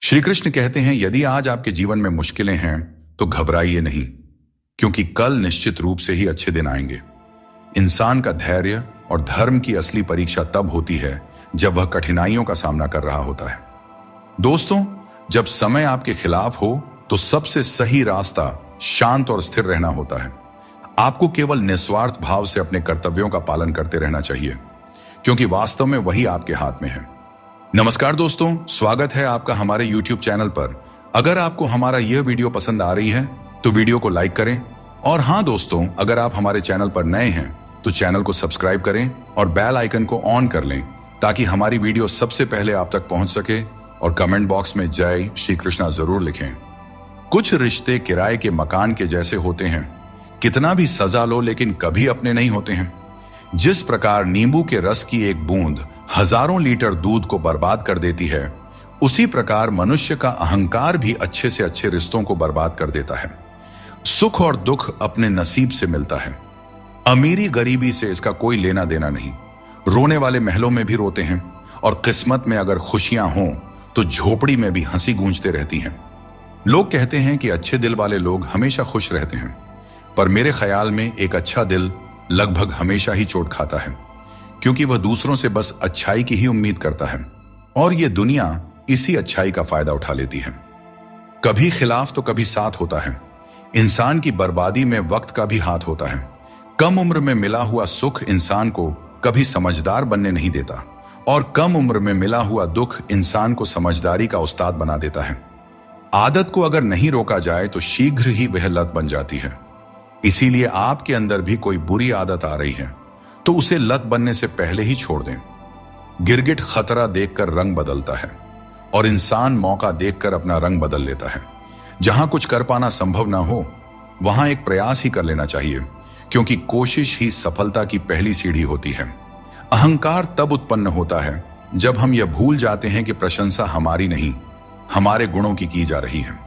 श्री कृष्ण कहते हैं, यदि आज आपके जीवन में मुश्किलें हैं तो घबराइए नहीं, क्योंकि कल निश्चित रूप से ही अच्छे दिन आएंगे। इंसान का धैर्य और धर्म की असली परीक्षा तब होती है जब वह कठिनाइयों का सामना कर रहा होता है। दोस्तों, जब समय आपके खिलाफ हो तो सबसे सही रास्ता शांत और स्थिर रहना होता है। आपको केवल निस्वार्थ भाव से अपने कर्तव्यों का पालन करते रहना चाहिए, क्योंकि वास्तव में वही आपके हाथ में है। नमस्कार दोस्तों, स्वागत है आपका हमारे YouTube चैनल पर। अगर आपको हमारा यह वीडियो पसंद आ रही है तो वीडियो को लाइक करें, और हाँ दोस्तों, अगर आप हमारे चैनल पर नए हैं तो चैनल को सब्सक्राइब करें और बेल आइकन को ऑन कर लें, ताकि हमारी वीडियो सबसे पहले आप तक पहुंच सके। और कमेंट बॉक्स में जय श्री कृष्णा जरूर लिखें। कुछ रिश्ते किराए के मकान के जैसे होते हैं, कितना भी सजा लो लेकिन कभी अपने नहीं होते हैं। जिस प्रकार नींबू के रस की एक बूंद हजारों लीटर दूध को बर्बाद कर देती है, उसी प्रकार मनुष्य का अहंकार भी अच्छे से अच्छे रिश्तों को बर्बाद कर देता है। सुख और दुख अपने नसीब से मिलता है। अमीरी गरीबी से इसका कोई लेना देना नहीं। रोने वाले महलों में भी रोते हैं, और किस्मत में अगर खुशियां हों तो झोपड़ी में भी हंसी गूंजते रहती हैं। लोग कहते हैं कि अच्छे दिल वाले लोग हमेशा खुश रहते हैं, पर मेरे ख्याल में एक अच्छा दिल लगभग हमेशा ही चोट खाता है, क्योंकि वह दूसरों से बस अच्छाई की ही उम्मीद करता है, और यह दुनिया इसी अच्छाई का फायदा उठा लेती है। कभी खिलाफ तो कभी साथ होता है। इंसान की बर्बादी में वक्त का भी हाथ होता है। कम उम्र में मिला हुआ सुख इंसान को कभी समझदार बनने नहीं देता, और कम उम्र में मिला हुआ दुख इंसान को समझदारी का उस्ताद बना देता है। आदत को अगर नहीं रोका जाए तो शीघ्र ही वह लत बन जाती है। इसीलिए आपके अंदर भी कोई बुरी आदत आ रही है तो उसे लत बनने से पहले ही छोड़ दें। गिरगिट खतरा देखकर रंग बदलता है, और इंसान मौका देखकर अपना रंग बदल लेता है। जहां कुछ कर पाना संभव ना हो, वहां एक प्रयास ही कर लेना चाहिए, क्योंकि कोशिश ही सफलता की पहली सीढ़ी होती है। अहंकार तब उत्पन्न होता है जब हम यह भूल जाते हैं कि प्रशंसा हमारी नहीं, हमारे गुणों की जा रही है।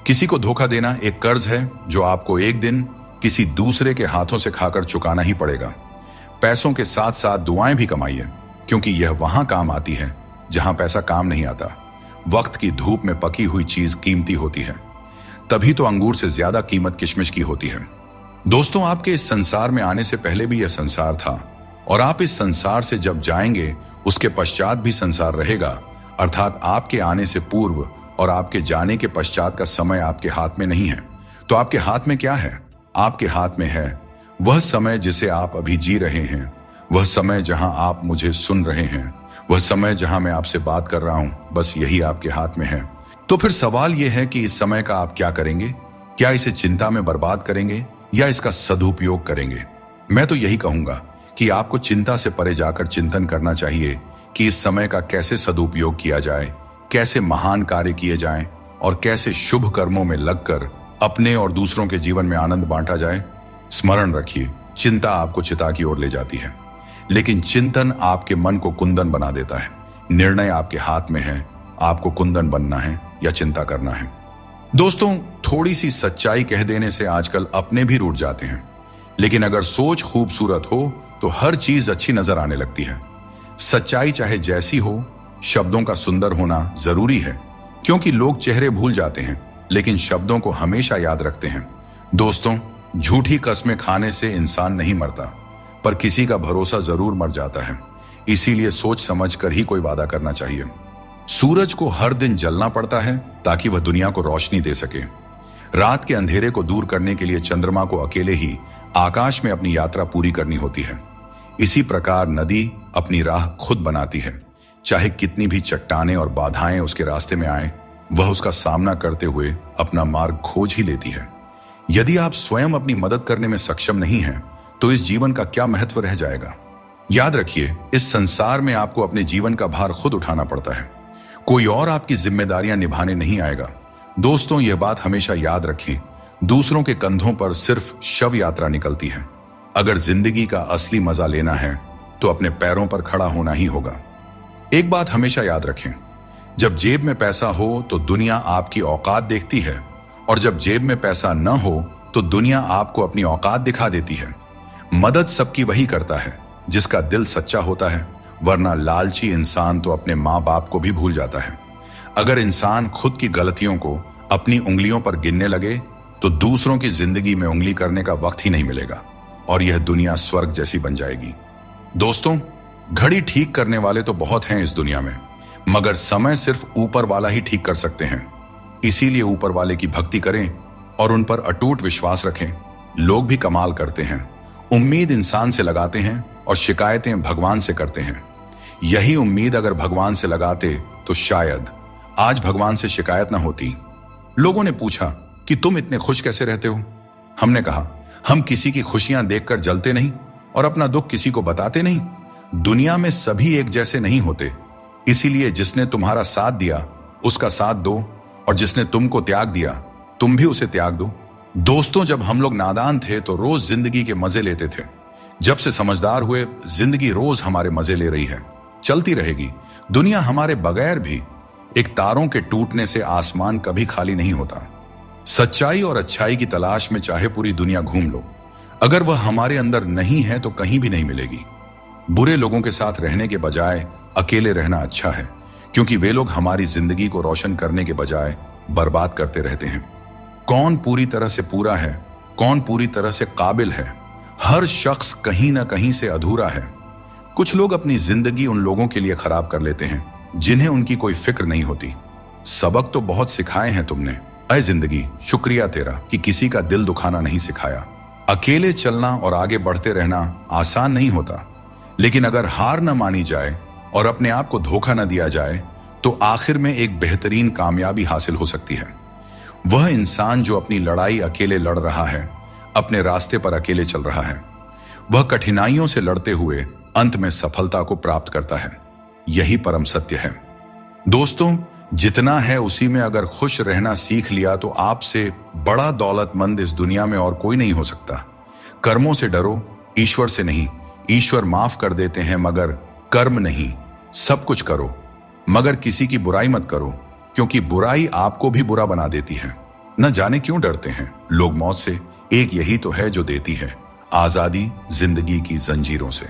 किसी को धोखा देना एक कर्ज है जो आपको एक दिन किसी दूसरे के हाथों से खाकर चुकाना ही पड़ेगा। पैसों के साथ साथ दुआएं भी कमाइए, क्योंकि यह वहां काम आती है जहां पैसा काम नहीं आता। वक्त की धूप में पकी हुई चीज कीमती होती है, तभी तो अंगूर से ज्यादा कीमत किशमिश की होती है। दोस्तों, आपके इस संसार में आने से पहले भी यह संसार था, और आप इस संसार से जब जाएंगे उसके पश्चात भी संसार रहेगा। अर्थात आपके आने से पूर्व और आपके जाने के पश्चात का समय आपके हाथ में नहीं है। तो आपके हाथ में क्या है? आपके हाथ में है वह समय जिसे आप अभी जी रहे हैं, वह समय जहां आप मुझे सुन रहे हैं, वह समय जहां मैं आपसे बात कर रहा हूं। बस यही आपके हाथ में है। तो फिर सवाल यह है कि इस समय का आप क्या करेंगे? क्या इसे चिंता में बर्बाद करेंगे या इसका सदुपयोग करेंगे? मैं तो यही कहूंगा कि आपको चिंता से परे जाकर चिंतन करना चाहिए कि इस समय का कैसे सदुपयोग किया जाए, कैसे महान कार्य किए जाएं, और कैसे शुभ कर्मों में लगकर अपने और दूसरों के जीवन में आनंद बांटा जाए। स्मरण रखिए, चिंता आपको चिता की ओर ले जाती है, लेकिन चिंतन आपके मन को कुंदन बना देता है। निर्णय आपके हाथ में है, आपको कुंदन बनना है या चिंता करना है। दोस्तों, थोड़ी सी सच्चाई कह देने से आजकल अपने भी रूठ जाते हैं, लेकिन अगर सोच खूबसूरत हो तो हर चीज अच्छी नजर आने लगती है। सच्चाई चाहे जैसी हो, शब्दों का सुंदर होना जरूरी है, क्योंकि लोग चेहरे भूल जाते हैं लेकिन शब्दों को हमेशा याद रखते हैं। दोस्तों, झूठी कस्में खाने से इंसान नहीं मरता, पर किसी का भरोसा जरूर मर जाता है। इसीलिए सोच समझ कर ही कोई वादा करना चाहिए। सूरज को हर दिन जलना पड़ता है ताकि वह दुनिया को रोशनी दे सके। रात के अंधेरे को दूर करने के लिए चंद्रमा को अकेले ही आकाश में अपनी यात्रा पूरी करनी होती है। इसी प्रकार नदी अपनी राह खुद बनाती है। चाहे कितनी भी चट्टानें और बाधाएं उसके रास्ते में आए, वह उसका सामना करते हुए अपना मार्ग खोज ही लेती है। यदि आप स्वयं अपनी मदद करने में सक्षम नहीं हैं, तो इस जीवन का क्या महत्व रह जाएगा? याद रखिए, इस संसार में आपको अपने जीवन का भार खुद उठाना पड़ता है। कोई और आपकी जिम्मेदारियां निभाने नहीं आएगा। दोस्तों, यह बात हमेशा याद रखें, दूसरों के कंधों पर सिर्फ शव यात्रा निकलती है। अगर जिंदगी का असली मजा लेना है तो अपने पैरों पर खड़ा होना ही होगा। एक बात हमेशा याद रखें, जब जेब में पैसा हो तो दुनिया आपकी औकात देखती है, और जब जेब में पैसा न हो तो दुनिया आपको अपनी औकात दिखा देती है। मदद सबकी वही करता है जिसका दिल सच्चा होता है, वरना लालची इंसान तो अपने माँ बाप को भी भूल जाता है। अगर इंसान खुद की गलतियों को अपनी उंगलियों पर गिनने लगे तो दूसरों की जिंदगी में उंगली करने का वक्त ही नहीं मिलेगा और यह दुनिया स्वर्ग जैसी बन जाएगी। दोस्तों, घड़ी ठीक करने वाले तो बहुत हैं इस दुनिया में, मगर समय सिर्फ ऊपर वाला ही ठीक कर सकते हैं। इसीलिए ऊपर वाले की भक्ति करें और उन पर अटूट विश्वास रखें। लोग भी कमाल करते हैं, उम्मीद इंसान से लगाते हैं और शिकायतें भगवान से करते हैं। यही उम्मीद अगर भगवान से लगाते तो शायद आज भगवान से शिकायत ना होती। लोगों ने पूछा कि तुम इतने खुश कैसे रहते हो? हमने कहा, हम किसी की खुशियां देखकर जलते नहीं और अपना दुख किसी को बताते नहीं। दुनिया में सभी एक जैसे नहीं होते, इसीलिए जिसने तुम्हारा साथ दिया उसका साथ दो और जिसने तुमको त्याग दिया तुम भी उसे त्याग दो। दोस्तों, जब हम लोग नादान थे तो रोज जिंदगी के मजे लेते थे। जब से समझदार हुए, जिंदगी रोज हमारे मजे ले रही है, चलती रहेगी। दुनिया हमारे बगैर भी, एक तारों के टूटने से आसमान कभी खाली नहीं होता। सच्चाई और अच्छाई की तलाश में चाहे पूरी दुनिया घूम लो, अगर वह हमारे अंदर नहीं है तो कहीं भी नहीं मिलेगी। बुरे लोगों के साथ रहने के बजाय अकेले रहना अच्छा है, क्योंकि वे लोग हमारी जिंदगी को रोशन करने के बजाय बर्बाद करते रहते हैं। कौन पूरी तरह से पूरा है, कौन पूरी तरह से काबिल है? हर शख्स कहीं ना कहीं से अधूरा है। कुछ लोग अपनी जिंदगी उन लोगों के लिए खराब कर लेते हैं जिन्हें उनकी कोई फिक्र नहीं होती। सबक तो बहुत सिखाए हैं तुमने, ऐ जिंदगी, शुक्रिया तेरा कि किसी का दिल दुखाना नहीं सिखाया। अकेले चलना और आगे बढ़ते रहना आसान नहीं होता, लेकिन अगर हार न मानी जाए और अपने आप को धोखा न दिया जाए तो आखिर में एक बेहतरीन कामयाबी हासिल हो सकती है। वह इंसान जो अपनी लड़ाई अकेले लड़ रहा है, अपने रास्ते पर अकेले चल रहा है, वह कठिनाइयों से लड़ते हुए अंत में सफलता को प्राप्त करता है। यही परम सत्य है। दोस्तों, जितना है उसी में अगर खुश रहना सीख लिया तो आपसे बड़ा दौलतमंद इस दुनिया में और कोई नहीं हो सकता। कर्मों से डरो, ईश्वर से नहीं। ईश्वर माफ कर देते हैं मगर कर्म नहीं। सब कुछ करो मगर किसी की बुराई मत करो, क्योंकि बुराई आपको भी बुरा बना देती है। न जाने क्यों डरते हैं लोग मौत से, एक यही तो है जो देती है आजादी जिंदगी की जंजीरों से।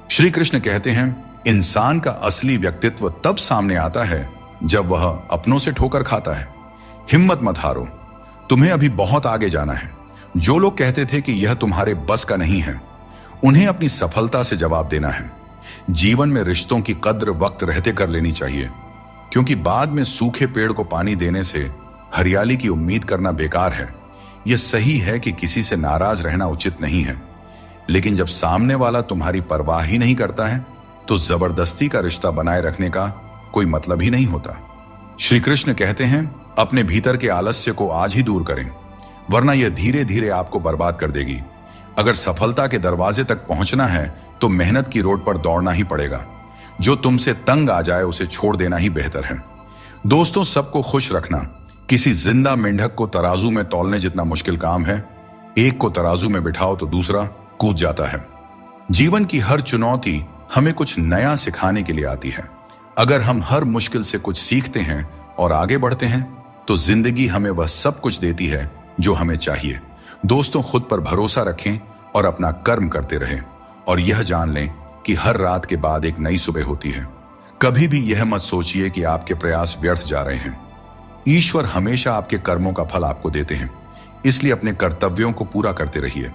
श्री कृष्ण कहते हैं, इंसान का असली व्यक्तित्व तब सामने आता है जब वह अपनों से ठोकर खाता है। हिम्मत मत हारो, तुम्हें अभी बहुत आगे जाना है। जो लोग कहते थे कि यह तुम्हारे बस का नहीं है, उन्हें अपनी सफलता से जवाब देना है। जीवन में रिश्तों की कद्र वक्त रहते कर लेनी चाहिए, क्योंकि बाद में सूखे पेड़ को पानी देने से हरियाली की उम्मीद करना बेकार है। यह सही है कि किसी से नाराज रहना उचित नहीं है, लेकिन जब सामने वाला तुम्हारी परवाह ही नहीं करता है तो जबरदस्ती का रिश्ता बनाए रखने का कोई मतलब ही नहीं होता। श्री कृष्ण कहते हैं, अपने भीतर के आलस्य को आज ही दूर करें, वरना यह धीरे धीरे आपको बर्बाद कर देगी। अगर सफलता के दरवाजे तक पहुंचना है तो मेहनत की रोड पर दौड़ना ही पड़ेगा। जो तुमसे तंग आ जाए उसे छोड़ देना ही बेहतर है। दोस्तों, सबको खुश रखना किसी जिंदा मेंढक को तराजू में तौलने जितना मुश्किल काम है। एक को तराजू में बिठाओ तो दूसरा कूद जाता है। जीवन की हर चुनौती हमें कुछ नया सिखाने के लिए आती है। अगर हम हर मुश्किल से कुछ सीखते हैं और आगे बढ़ते हैं तो जिंदगी हमें वह सब कुछ देती है जो हमें चाहिए। दोस्तों, खुद पर भरोसा रखें और अपना कर्म करते रहें, और यह जान लें कि हर रात के बाद एक नई सुबह होती है। कभी भी यह मत सोचिए कि आपके प्रयास व्यर्थ जा रहे हैं। ईश्वर हमेशा आपके कर्मों का फल आपको देते हैं, इसलिए अपने कर्तव्यों को पूरा करते रहिए।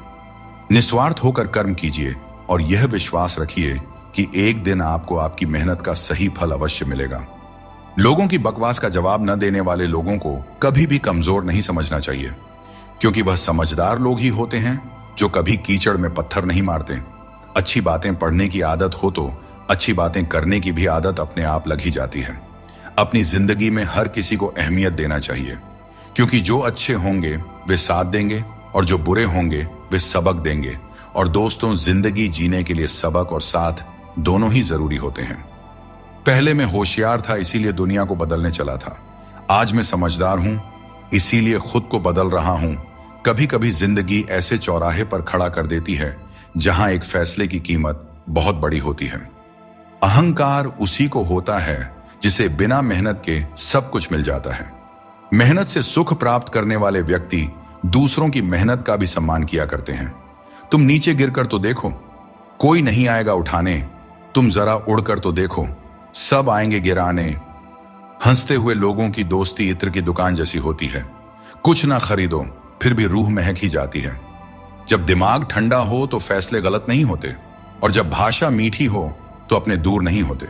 निस्वार्थ होकर कर्म कीजिए और यह विश्वास रखिए कि एक दिन आपको आपकी मेहनत का सही फल अवश्य मिलेगा। लोगों की बकवास का जवाब न देने वाले लोगों को कभी भी कमजोर नहीं समझना चाहिए, क्योंकि वह समझदार लोग ही होते हैं जो कभी कीचड़ में पत्थर नहीं मारते। अच्छी बातें पढ़ने की आदत हो तो अच्छी बातें करने की भी आदत अपने आप लग ही जाती है। अपनी जिंदगी में हर किसी को अहमियत देना चाहिए, क्योंकि जो अच्छे होंगे वे साथ देंगे और जो बुरे होंगे वे सबक देंगे। और दोस्तों, जिंदगी जीने के लिए सबक और साथ दोनों ही जरूरी होते हैं। पहले मैं होशियार था इसीलिए दुनिया को बदलने चला था। आज मैं समझदार हूं इसीलिए खुद को बदल रहा हूं। कभी कभी जिंदगी ऐसे चौराहे पर खड़ा कर देती है जहां एक फैसले की कीमत बहुत बड़ी होती है। अहंकार उसी को होता है जिसे बिना मेहनत के सब कुछ मिल जाता है। मेहनत से सुख प्राप्त करने वाले व्यक्ति दूसरों की मेहनत का भी सम्मान किया करते हैं। तुम नीचे गिरकर तो देखो, कोई नहीं आएगा उठाने। तुम जरा उड़कर तो देखो, सब आएंगे गिराने। हंसते हुए लोगों की दोस्ती इत्र की दुकान जैसी होती है, कुछ ना खरीदो फिर भी रूह महक ही जाती है। जब दिमाग ठंडा हो तो फैसले गलत नहीं होते, और जब भाषा मीठी हो तो अपने दूर नहीं होते।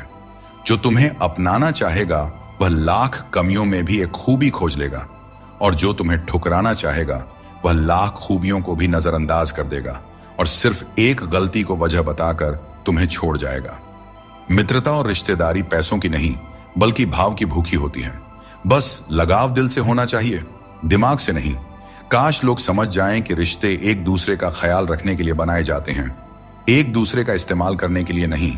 जो तुम्हें अपनाना चाहेगा वह लाख कमियों में भी एक खूबी खोज लेगा, और जो तुम्हें ठुकराना चाहेगा वह लाख खूबियों को भी नजरअंदाज कर देगा और सिर्फ एक गलती को वजह बताकर तुम्हें छोड़ जाएगा। मित्रता और रिश्तेदारी पैसों की नहीं बल्कि भाव की भूखी होती है। बस लगाव दिल से होना चाहिए, दिमाग से नहीं। काश लोग समझ जाएं कि रिश्ते एक दूसरे का ख्याल रखने के लिए बनाए जाते हैं, एक दूसरे का इस्तेमाल करने के लिए नहीं।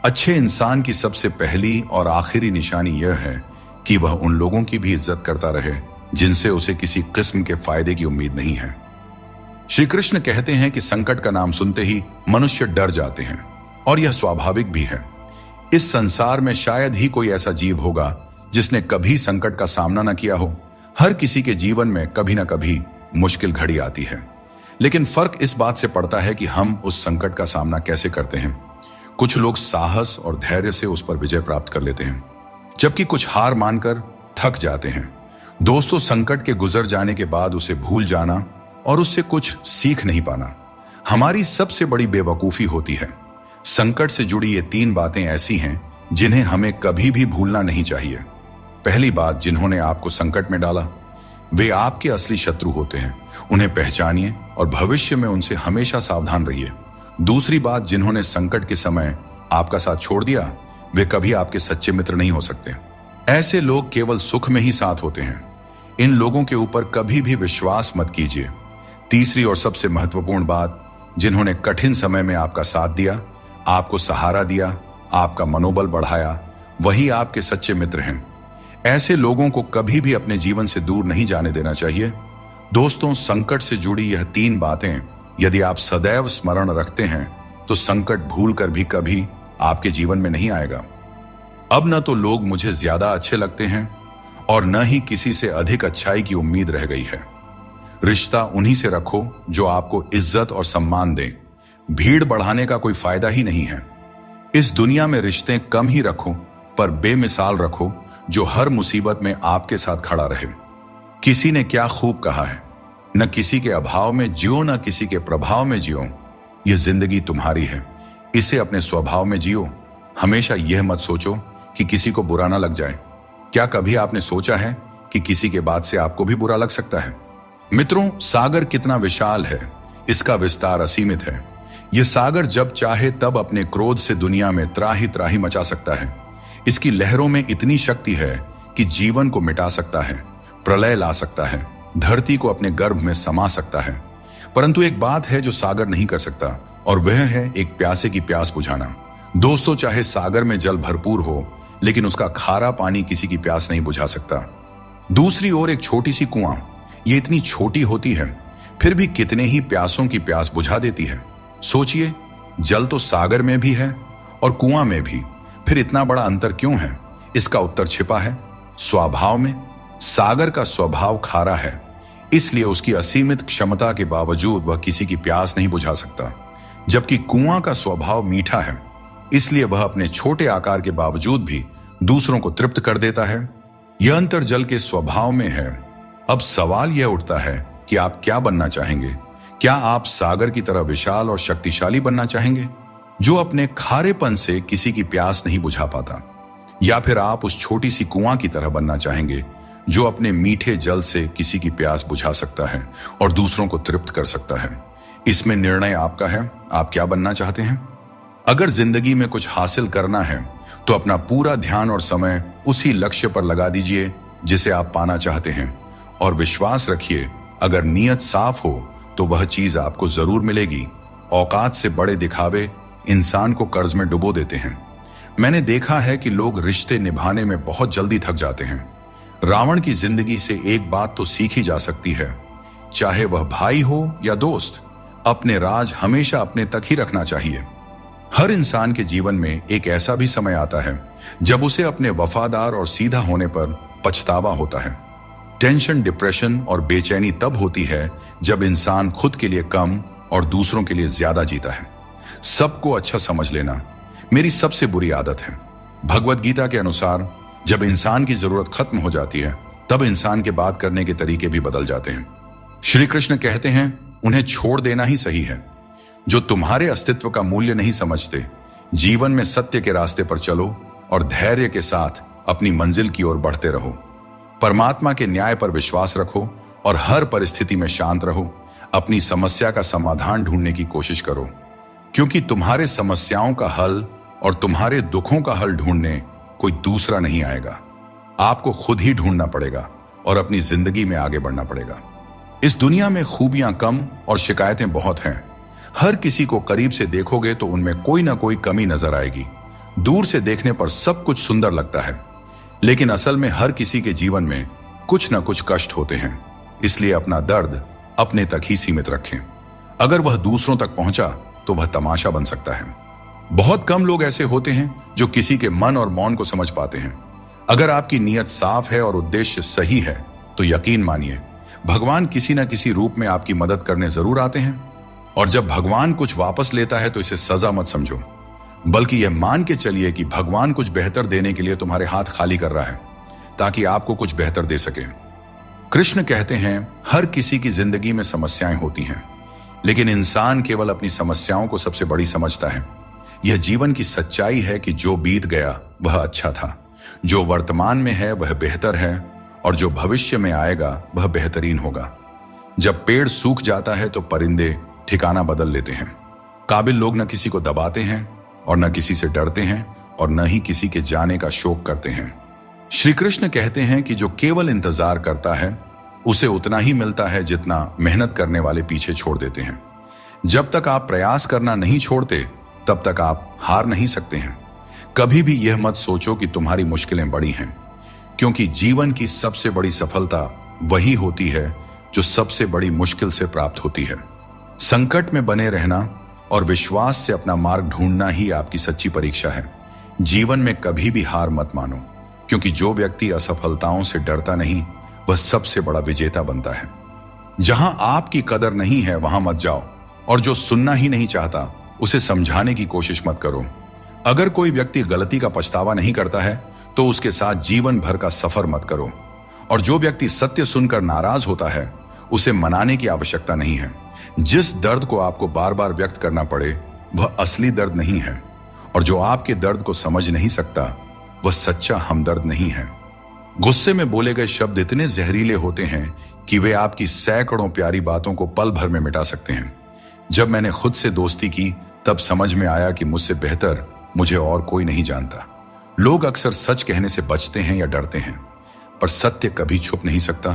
अच्छे इंसान की सबसे पहली और आखिरी निशानी यह है कि वह उन लोगों की भी इज्जत करता रहे जिनसे उसे किसी किस्म के फायदे की उम्मीद नहीं है। श्री कृष्ण कहते हैं कि संकट का नाम सुनते ही मनुष्य डर जाते हैं, और यह स्वाभाविक भी है। इस संसार में शायद ही कोई ऐसा जीव होगा जिसने कभी संकट का सामना न किया हो। हर किसी के जीवन में कभी ना कभी मुश्किल घड़ी आती है, लेकिन फर्क इस बात से पड़ता है कि हम उस संकट का सामना कैसे करते हैं। कुछ लोग साहस और धैर्य से उस पर विजय प्राप्त कर लेते हैं, जबकि कुछ हार मानकर थक जाते हैं। दोस्तों, संकट के गुजर जाने के बाद उसे भूल जाना और उससे कुछ सीख नहीं पाना हमारी सबसे बड़ी बेवकूफी होती है। संकट से जुड़ी ये 3 बातें ऐसी हैं जिन्हें हमें कभी भी भूलना नहीं चाहिए। पहली बात, जिन्होंने आपको संकट में डाला वे आपके असली शत्रु होते हैं। उन्हें पहचानिए और भविष्य में उनसे हमेशा सावधान रहिए। दूसरी बात, जिन्होंने संकट के समय आपका साथ छोड़ दिया वे कभी आपके सच्चे मित्र नहीं हो सकते। ऐसे लोग केवल सुख में ही साथ होते हैं। इन लोगों के ऊपर कभी भी विश्वास मत कीजिए। तीसरी और सबसे महत्वपूर्ण बात, जिन्होंने कठिन समय में आपका साथ दिया, आपको सहारा दिया, आपका मनोबल बढ़ाया, वही आपके सच्चे मित्र हैं। ऐसे लोगों को कभी भी अपने जीवन से दूर नहीं जाने देना चाहिए। दोस्तों, संकट से जुड़ी यह 3 बातें यदि आप सदैव स्मरण रखते हैं तो संकट भूलकर भी कभी आपके जीवन में नहीं आएगा। अब न तो लोग मुझे ज्यादा अच्छे लगते हैं और न ही किसी से अधिक अच्छाई की उम्मीद रह गई है। रिश्ता उन्हीं से रखो जो आपको इज्जत और सम्मान दें। भीड़ बढ़ाने का कोई फायदा ही नहीं है। इस दुनिया में रिश्ते कम ही रखो पर बेमिसाल रखो, जो हर मुसीबत में आपके साथ खड़ा रहे। किसी ने क्या खूब कहा है, न किसी के अभाव में जियो न किसी के प्रभाव में जियो। यह जिंदगी तुम्हारी है, इसे अपने स्वभाव में जियो। हमेशा यह मत सोचो कि किसी को बुरा ना लग जाए। क्या कभी आपने सोचा है कि किसी के बात से आपको भी बुरा लग सकता है? मित्रों, सागर कितना विशाल है, इसका विस्तार असीमित है। यह सागर जब चाहे तब अपने क्रोध से दुनिया में त्राही त्राही मचा सकता है। इसकी लहरों में इतनी शक्ति है कि जीवन को मिटा सकता है, प्रलय ला सकता है, धरती को अपने गर्भ में समा सकता है। परंतु एक बात है जो सागर नहीं कर सकता, और वह है एक प्यासे की प्यास बुझाना। दोस्तों, चाहे सागर में जल भरपूर हो लेकिन उसका खारा पानी किसी की प्यास नहीं बुझा सकता। दूसरी ओर एक छोटी सी कुआं, ये इतनी छोटी होती है फिर भी कितने ही प्यासों की प्यास बुझा देती है। सोचिए, जल तो सागर में भी है और कुआं में भी, फिर इतना बड़ा अंतर क्यों है? इसका उत्तर छिपा है स्वभाव में। सागर का स्वभाव खारा है, इसलिए उसकी असीमित क्षमता के बावजूद वह किसी की प्यास नहीं बुझा सकता, जबकि कुआं का स्वभाव मीठा है, इसलिए वह अपने छोटे आकार के बावजूद भी दूसरों को तृप्त कर देता है। यह अंतर जल के स्वभाव में है। अब सवाल यह उठता है कि आप क्या बनना चाहेंगे? क्या आप सागर की तरह विशाल और शक्तिशाली बनना चाहेंगे, जो अपने खारेपन से किसी की प्यास नहीं बुझा पाता, या फिर आप उस छोटी सी कुआं की तरह बनना चाहेंगे जो अपने मीठे जल से किसी की प्यास बुझा सकता है और दूसरों को तृप्त कर सकता है? इसमें निर्णय आपका है। आप क्या बनना चाहते हैं? अगर जिंदगी में कुछ हासिल करना है तो अपना पूरा ध्यान और समय उसी लक्ष्य पर लगा दीजिए जिसे आप पाना चाहते हैं, और विश्वास रखिए, अगर नीयत साफ हो तो वह चीज आपको जरूर मिलेगी। औकात से बड़े दिखावे इंसान को कर्ज में डुबो देते हैं। मैंने देखा है कि लोग रिश्ते निभाने में बहुत जल्दी थक जाते हैं। रावण की जिंदगी से एक बात तो सीखी जा सकती है, चाहे वह भाई हो या दोस्त, अपने राज हमेशा अपने तक ही रखना चाहिए। हर इंसान के जीवन में एक ऐसा भी समय आता है जब उसे अपने वफादार और सीधा होने पर पछतावा होता है। टेंशन, डिप्रेशन और बेचैनी तब होती है जब इंसान खुद के लिए कम और दूसरों के लिए ज्यादा जीता है। सबको अच्छा समझ लेना मेरी सबसे बुरी आदत है। भगवत गीता के अनुसार जब इंसान की जरूरत खत्म हो जाती है तब इंसान के बात करने के तरीके भी बदल जाते हैं। श्री कृष्ण कहते हैं उन्हें छोड़ देना ही सही है। जो तुम्हारे अस्तित्व का मूल्य नहीं समझते, जीवन में सत्य के रास्ते पर चलो और धैर्य के साथ अपनी मंजिल की ओर बढ़ते रहो। परमात्मा के न्याय पर विश्वास रखो और हर परिस्थिति में शांत रहो। अपनी समस्या का समाधान ढूंढने की कोशिश करो, क्योंकि तुम्हारे समस्याओं का हल और तुम्हारे दुखों का हल ढूंढने कोई दूसरा नहीं आएगा। आपको खुद ही ढूंढना पड़ेगा और अपनी जिंदगी में आगे बढ़ना पड़ेगा। इस दुनिया में खूबियां कम और शिकायतें बहुत हैं। हर किसी को करीब से देखोगे तो उनमें कोई ना कोई कमी नजर आएगी। दूर से देखने पर सब कुछ सुंदर लगता है, लेकिन असल में हर किसी के जीवन में कुछ ना कुछ कष्ट होते हैं। इसलिए अपना दर्द अपने तक ही सीमित रखें। अगर वह दूसरों तक पहुंचा तो वह तमाशा बन सकता है। बहुत कम लोग ऐसे होते हैं जो किसी के मन और मौन को समझ पाते हैं। अगर आपकी नीयत साफ है और उद्देश्य सही है तो यकीन मानिए भगवान किसी न किसी रूप में आपकी मदद करने जरूर आते हैं। और जब भगवान कुछ वापस लेता है तो इसे सजा मत समझो, बल्कि यह मान के चलिए कि भगवान कुछ बेहतर देने के लिए तुम्हारे हाथ खाली कर रहा है ताकि आपको कुछ बेहतर दे सके। कृष्ण कहते हैं हर किसी की जिंदगी में समस्याएं होती हैं, लेकिन इंसान केवल अपनी समस्याओं को सबसे बड़ी समझता है। यह जीवन की सच्चाई है कि जो बीत गया वह अच्छा था, जो वर्तमान में है वह बेहतर है और जो भविष्य में आएगा वह बेहतरीन होगा। जब पेड़ सूख जाता है तो परिंदे ठिकाना बदल लेते हैं। काबिल लोग न किसी को दबाते हैं और न किसी से डरते हैं और न ही किसी के जाने का शोक करते हैं। श्री कृष्ण कहते हैं कि जो केवल इंतजार करता है उसे उतना ही मिलता है जितना मेहनत करने वाले पीछे छोड़ देते हैं। जब तक आप प्रयास करना नहीं छोड़ते तब तक आप हार नहीं सकते हैं। कभी भी यह मत सोचो कि तुम्हारी मुश्किलें बड़ी हैं, क्योंकि जीवन की सबसे बड़ी सफलता वही होती है जो सबसे बड़ी मुश्किल से प्राप्त होती है। संकट में बने रहना और विश्वास से अपना मार्ग ढूंढना ही आपकी सच्ची परीक्षा है। जीवन में कभी भी हार मत मानो, क्योंकि जो व्यक्ति असफलताओं से डरता नहीं वह सबसे बड़ा विजेता बनता है। जहां आपकी कदर नहीं है वहां मत जाओ, और जो सुनना ही नहीं चाहता उसे समझाने की कोशिश मत करो। अगर कोई व्यक्ति गलती का पछतावा नहीं करता है तो उसके साथ जीवन भर का सफर मत करो, और जो व्यक्ति सत्य सुनकर नाराज होता है उसे मनाने की आवश्यकता नहीं है। जिस दर्द को आपको बार बार व्यक्त करना पड़े वह असली दर्द नहीं है, और जो आपके दर्द को समझ नहीं सकता वह सच्चा हमदर्द नहीं है। गुस्से में बोले गए शब्द इतने जहरीले होते हैं कि वे आपकी सैकड़ों प्यारी बातों को पल भर में मिटा सकते हैं। जब मैंने खुद से दोस्ती की तब समझ में आया कि मुझसे बेहतर मुझे और कोई नहीं जानता। लोग अक्सर सच कहने से बचते हैं या डरते हैं, पर सत्य कभी छुप नहीं सकता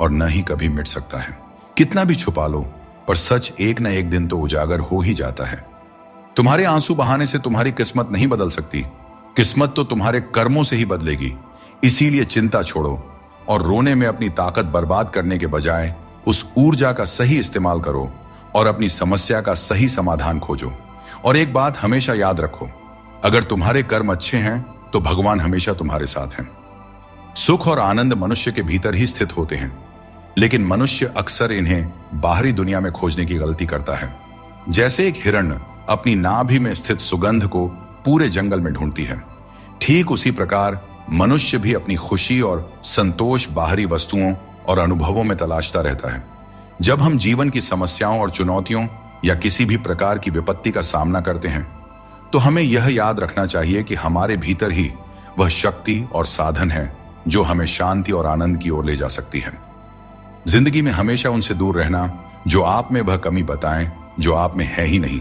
और न ही कभी मिट सकता है। कितना भी छुपा लो पर सच एक न एक दिन तो उजागर हो ही जाता है। तुम्हारे आंसू बहाने से तुम्हारी किस्मत नहीं बदल सकती, किस्मत तो तुम्हारे कर्मों से ही बदलेगी। इसीलिए चिंता छोड़ो और रोने में अपनी ताकत बर्बाद करने के बजाय उस ऊर्जा का सही इस्तेमाल करो और अपनी समस्या का सही समाधान खोजो। और एक बात हमेशा याद रखो, अगर तुम्हारे कर्म अच्छे हैं तो भगवान हमेशा तुम्हारे साथ हैं। सुख और आनंद मनुष्य के भीतर ही स्थित होते हैं, लेकिन मनुष्य अक्सर इन्हें बाहरी दुनिया में खोजने की गलती करता है। जैसे एक हिरण अपनी नाभि में स्थित सुगंध को पूरे जंगल में ढूंढती है, ठीक उसी प्रकार मनुष्य भी अपनी खुशी और संतोष बाहरी वस्तुओं और अनुभवों में तलाशता रहता है। जब हम जीवन की समस्याओं और चुनौतियों या किसी भी प्रकार की विपत्ति का सामना करते हैं तो हमें यह याद रखना चाहिए कि हमारे भीतर ही वह शक्ति और साधन है जो हमें शांति और आनंद की ओर ले जा सकती है। जिंदगी में हमेशा उनसे दूर रहना जो आप में वह कमी बताएं जो आप में है ही नहीं।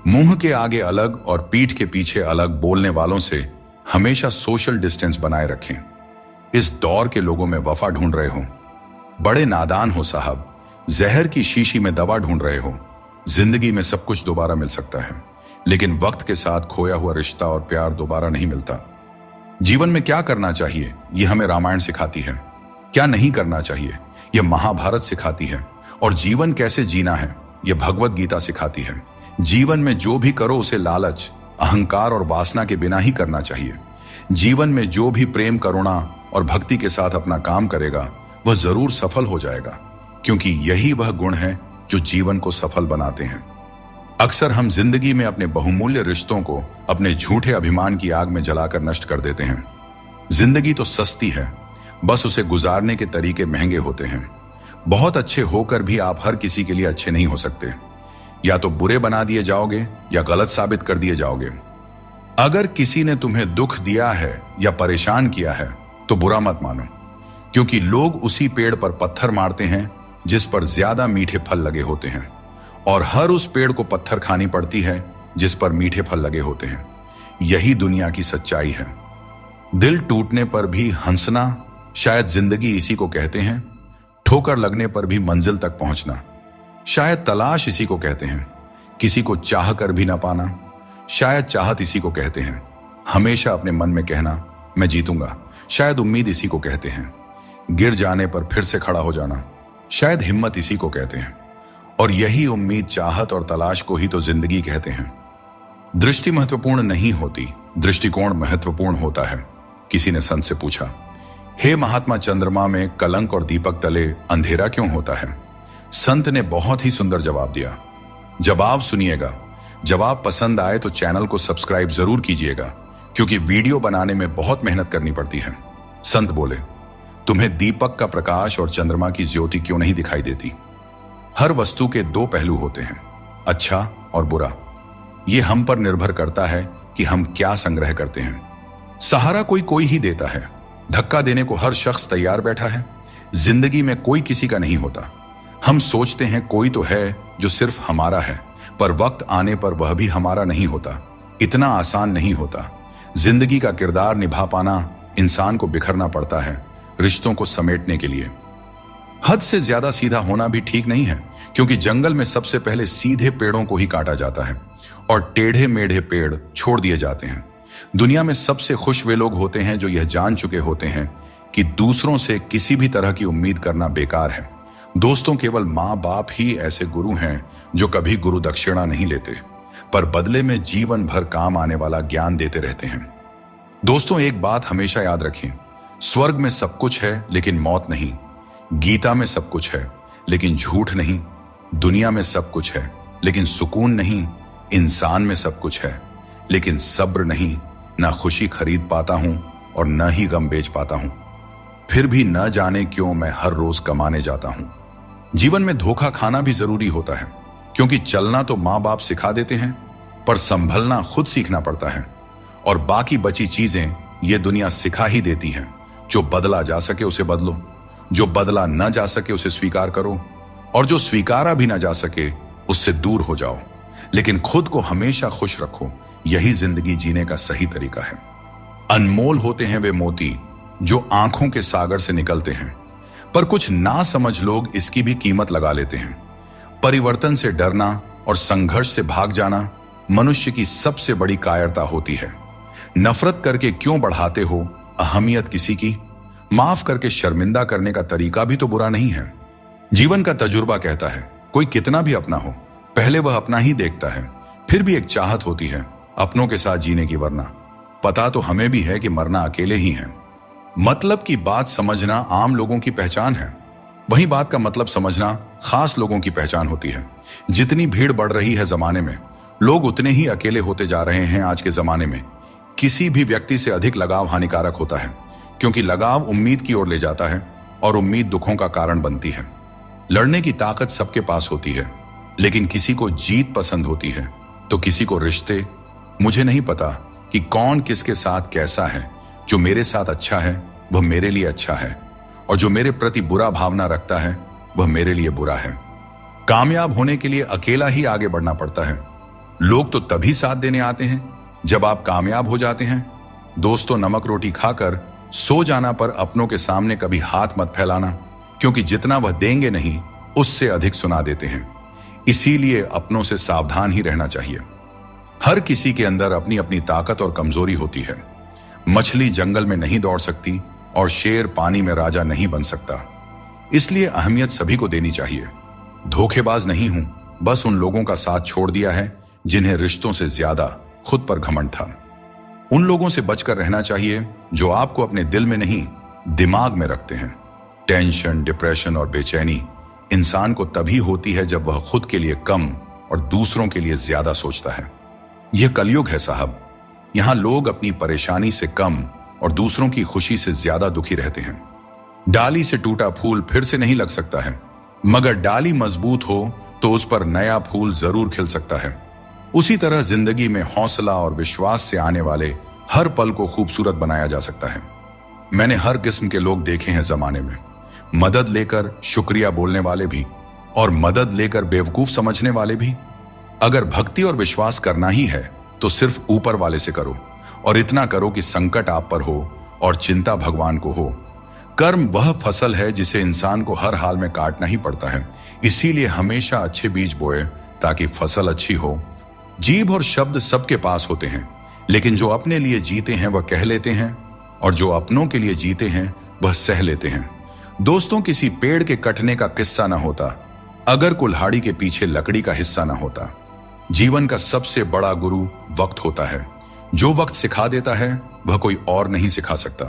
मुंह के आगे अलग और पीठ के पीछे अलग बोलने वालों से हमेशा सोशल डिस्टेंस बनाए रखें। इस दौर के लोगों में वफा ढूंढ रहे हो, बड़े नादान हो साहब। जहर की शीशी में दवा ढूंढ रहे हो। जिंदगी में सब कुछ दोबारा मिल सकता है, लेकिन वक्त के साथ खोया हुआ रिश्ता और प्यार दोबारा नहीं मिलता। जीवन में क्या करना चाहिए यह हमें रामायण सिखाती है, क्या नहीं करना चाहिए यह महाभारत सिखाती है, और जीवन कैसे जीना है यह भगवत गीता सिखाती है। जीवन में जो भी करो उसे लालच, अहंकार और वासना के बिना ही करना चाहिए। जीवन में जो भी प्रेम, करुणा और भक्ति के साथ अपना काम करेगा वह जरूर सफल हो जाएगा, क्योंकि यही वह गुण है जो जीवन को सफल बनाते हैं। अक्सर हम जिंदगी में अपने बहुमूल्य रिश्तों को अपने झूठे अभिमान की आग में जलाकर नष्ट कर देते हैं। जिंदगी तो सस्ती है, बस उसे गुजारने के तरीके महंगे होते हैं। बहुत अच्छे होकर भी आप हर किसी के लिए अच्छे नहीं हो सकते। या तो बुरे बना दिए जाओगे या गलत साबित कर दिए जाओगे। अगर किसी ने तुम्हें दुख दिया है या परेशान किया है तो बुरा मत मानो, क्योंकि लोग उसी पेड़ पर पत्थर मारते हैं जिस पर ज्यादा मीठे फल लगे होते हैं, और हर उस पेड़ को पत्थर खानी पड़ती है जिस पर मीठे फल लगे होते हैं। यही दुनिया की सच्चाई है। दिल टूटने पर भी हंसना, शायद जिंदगी इसी को कहते हैं। ठोकर लगने पर भी मंजिल तक पहुंचना, शायद तलाश इसी को कहते हैं। किसी को चाह कर भी ना पाना, शायद चाहत इसी को कहते हैं। हमेशा अपने मन में कहना मैं जीतूंगा, शायद उम्मीद इसी को कहते हैं। गिर जाने पर फिर से खड़ा हो जाना, शायद हिम्मत इसी को कहते हैं। और यही उम्मीद, चाहत और तलाश को ही तो जिंदगी कहते हैं। दृष्टि महत्वपूर्ण नहीं होती, दृष्टिकोण महत्वपूर्ण होता है। किसी ने संत से पूछा, हे महात्मा, चंद्रमा में कलंक और दीपक तले अंधेरा क्यों होता है? संत ने बहुत ही सुंदर जवाब दिया। जवाब सुनिएगा। जवाब पसंद आए तो चैनल को सब्सक्राइब जरूर कीजिएगा, क्योंकि वीडियो बनाने में बहुत मेहनत करनी पड़ती है। संत बोले, तुम्हें दीपक का प्रकाश और चंद्रमा की ज्योति क्यों नहीं दिखाई देती? हर वस्तु के दो पहलू होते हैं, अच्छा और बुरा। यह हम पर निर्भर करता है कि हम क्या संग्रह करते हैं। सहारा कोई कोई ही देता है, धक्का देने को हर शख्स तैयार बैठा है। जिंदगी में कोई किसी का नहीं होता। हम सोचते हैं कोई तो है जो सिर्फ हमारा है, पर वक्त आने पर वह भी हमारा नहीं होता। इतना आसान नहीं होता। जिंदगी का किरदार निभा पाना इंसान को बिखरना पड़ता है रिश्तों को समेटने के लिए। हद से ज्यादा सीधा होना भी ठीक नहीं है, क्योंकि जंगल में सबसे पहले सीधे पेड़ों को ही काटा जाता है और टेढ़े मेढ़े पेड़ छोड़ दिए जाते हैं। दुनिया में सबसे खुश वे लोग होते हैं जो यह जान चुके होते हैं कि दूसरों से किसी भी तरह की उम्मीद करना बेकार है। दोस्तों, केवल माँ बाप ही ऐसे गुरु हैं जो कभी गुरु दक्षिणा नहीं लेते, पर बदले में जीवन भर काम आने वाला ज्ञान देते रहते हैं। दोस्तों, एक बात हमेशा याद रखें, स्वर्ग में सब कुछ है लेकिन मौत नहीं। गीता में सब कुछ है लेकिन झूठ नहीं। दुनिया में सब कुछ है लेकिन सुकून नहीं। इंसान में सब कुछ है लेकिन सब्र नहीं। ना खुशी खरीद पाता हूं और न ही गम बेच पाता हूं। फिर भी न जाने क्यों मैं हर रोज कमाने जाता हूं। जीवन में धोखा खाना भी जरूरी होता है, क्योंकि चलना तो माँ बाप सिखा देते हैं, पर संभलना खुद सीखना पड़ता है। और बाकी बची चीजें ये दुनिया सिखा ही देती है। जो बदला जा सके उसे बदलो, जो बदला न जा सके उसे स्वीकार करो, और जो स्वीकारा भी न जा सके उससे दूर हो जाओ। लेकिन खुद को हमेशा खुश रखो। यही जिंदगी जीने का सही तरीका है। अनमोल होते हैं वे मोती जो आंखों के सागर से निकलते हैं, पर कुछ ना समझ लोग इसकी भी कीमत लगा लेते हैं। परिवर्तन से डरना और संघर्ष से भाग जाना मनुष्य की सबसे बड़ी कायरता होती है। नफरत करके क्यों बढ़ाते हो अहमियत किसी की? माफ करके शर्मिंदा करने का तरीका भी तो बुरा नहीं है। जीवन का तजुर्बा कहता है, कोई कितना भी अपना हो, पहले वह अपना ही देखता है। फिर भी एक चाहत होती है अपनों के साथ जीने की, वरना पता तो हमें भी है कि मरना अकेले ही है। मतलब की बात समझना आम लोगों की पहचान है, वही बात का मतलब समझना खास लोगों की पहचान होती है। जितनी भीड़ बढ़ रही है जमाने में, लोग उतने ही अकेले होते जा रहे हैं। आज के जमाने में किसी भी व्यक्ति से अधिक लगाव हानिकारक होता है, क्योंकि लगाव उम्मीद की ओर ले जाता है और उम्मीद दुखों का कारण बनती है। लड़ने की ताकत सबके पास होती है, लेकिन किसी को जीत पसंद होती है तो किसी को रिश्ते। मुझे नहीं पता कि कौन किसके साथ कैसा है। जो मेरे साथ अच्छा है वह मेरे लिए अच्छा है, और जो मेरे प्रति बुरा भावना रखता है वह मेरे लिए बुरा है। कामयाब होने के लिए अकेला ही आगे बढ़ना पड़ता है। लोग तो तभी साथ देने आते हैं जब आप कामयाब हो जाते हैं। दोस्तों, नमक रोटी खाकर सो जाना पर अपनों के सामने कभी हाथ मत फैलाना, क्योंकि जितना वह देंगे नहीं उससे अधिक सुना देते हैं। इसीलिए अपनों से सावधान ही रहना चाहिए। हर किसी के अंदर अपनी अपनी ताकत और कमजोरी होती है। मछली जंगल में नहीं दौड़ सकती और शेर पानी में राजा नहीं बन सकता। इसलिए अहमियत सभी को देनी चाहिए। धोखेबाज नहीं हूं, बस उन लोगों का साथ छोड़ दिया है जिन्हें रिश्तों से ज्यादा खुद पर घमंड था। उन लोगों से बचकर रहना चाहिए जो आपको अपने दिल में नहीं दिमाग में रखते हैं। टेंशन, डिप्रेशन और बेचैनी इंसान को तभी होती है जब वह खुद के लिए कम और दूसरों के लिए ज्यादा सोचता है। यह कलयुग है साहब। यहां लोग अपनी परेशानी से कम और दूसरों की खुशी से ज्यादा दुखी रहते हैं। डाली से टूटा फूल फिर से नहीं लग सकता है, मगर डाली मजबूत हो तो उस पर नया फूल जरूर खिल सकता है। उसी तरह जिंदगी में हौसला और विश्वास से आने वाले हर पल को खूबसूरत बनाया जा सकता है। मैंने हर किस्म के लोग देखे हैं जमाने में, मदद लेकर शुक्रिया बोलने वाले भी और मदद लेकर बेवकूफ समझने वाले भी। अगर भक्ति और विश्वास करना ही है तो सिर्फ ऊपर वाले से करो, और इतना करो कि संकट आप पर हो और चिंता भगवान को हो। कर्म वह फसल है जिसे इंसान को हर हाल में काटना ही पड़ता है, इसीलिए हमेशा अच्छे बीज बोए ताकि फसल अच्छी हो। जीभ और शब्द सबके पास होते हैं, लेकिन जो अपने लिए जीते हैं वह कह लेते हैं, और जो अपनों के लिए जीते हैं वह सह लेते हैं। दोस्तों, किसी पेड़ के कटने का किस्सा ना होता अगर कुल्हाड़ी के पीछे लकड़ी का हिस्सा ना होता। जीवन का सबसे बड़ा गुरु वक्त होता है। जो वक्त सिखा देता है वह कोई और नहीं सिखा सकता।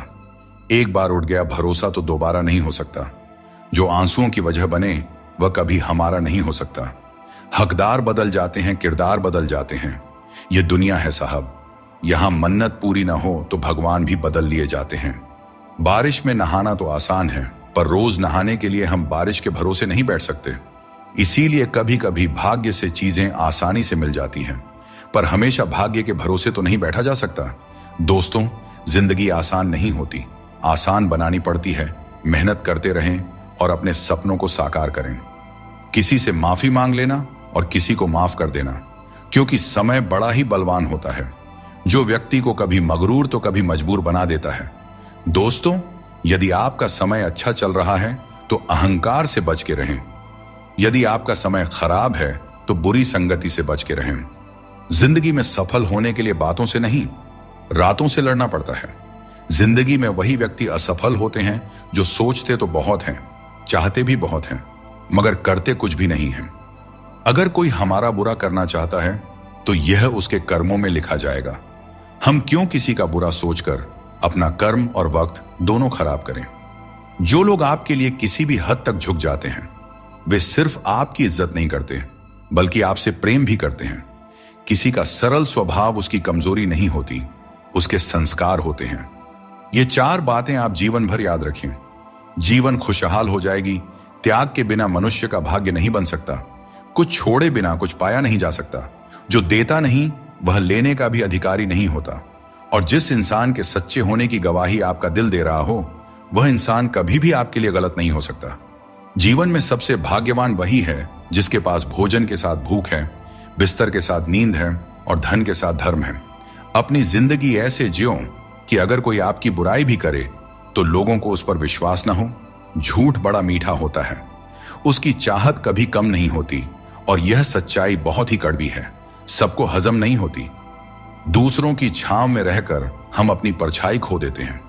एक बार उठ गया भरोसा तो दोबारा नहीं हो सकता। जो आंसुओं की वजह बने वह कभी हमारा नहीं हो सकता। हकदार बदल जाते हैं, किरदार बदल जाते हैं। यह दुनिया है साहब, यहां मन्नत पूरी ना हो तो भगवान भी बदल लिए जाते हैं। बारिश में नहाना तो आसान है, पर रोज नहाने के लिए हम बारिश के भरोसे नहीं बैठ सकते। इसीलिए कभी कभी भाग्य से चीजें आसानी से मिल जाती हैं, पर हमेशा भाग्य के भरोसे तो नहीं बैठा जा सकता। दोस्तों, जिंदगी आसान नहीं होती, आसान बनानी पड़ती है। मेहनत करते रहें और अपने सपनों को साकार करें। किसी से माफी मांग लेना और किसी को माफ कर देना, क्योंकि समय बड़ा ही बलवान होता है, जो व्यक्ति को कभी मगरूर तो कभी मजबूर बना देता है। दोस्तों, यदि आपका समय अच्छा चल रहा है तो अहंकार से बच के रहें। यदि आपका समय खराब है तो बुरी संगति से बच के रहें। जिंदगी में सफल होने के लिए बातों से नहीं, रातों से लड़ना पड़ता है। जिंदगी में वही व्यक्ति असफल होते हैं जो सोचते तो बहुत हैं, चाहते भी बहुत हैं, मगर करते कुछ भी नहीं हैं। अगर कोई हमारा बुरा करना चाहता है तो यह उसके कर्मों में लिखा जाएगा। हम क्यों किसी का बुरा सोचकर अपना कर्म और वक्त दोनों खराब करें। जो लोग आपके लिए किसी भी हद तक झुक जाते हैं वे सिर्फ आपकी इज्जत नहीं करते, बल्कि आपसे प्रेम भी करते हैं। किसी का सरल स्वभाव उसकी कमजोरी नहीं होती, उसके संस्कार होते हैं। ये 4 बातें आप जीवन भर याद रखें। जीवन खुशहाल हो जाएगी। त्याग के बिना मनुष्य का भाग्य नहीं बन सकता। कुछ छोड़े बिना कुछ पाया नहीं जा सकता। जो देता नहीं वह लेने का भी अधिकारी नहीं होता। और जिस इंसान के सच्चे होने की गवाही आपका दिल दे रहा हो, वह इंसान कभी भी आपके लिए गलत नहीं हो सकता। जीवन में सबसे भाग्यवान वही है जिसके पास भोजन के साथ भूख है, बिस्तर के साथ नींद है और धन के साथ धर्म है। अपनी जिंदगी ऐसे जियो कि अगर कोई आपकी बुराई भी करे तो लोगों को उस पर विश्वास ना हो। झूठ बड़ा मीठा होता है, उसकी चाहत कभी कम नहीं होती, और यह सच्चाई बहुत ही कड़वी है, सबको हजम नहीं होती। दूसरों की छांव में रहकर हम अपनी परछाई खो देते हैं।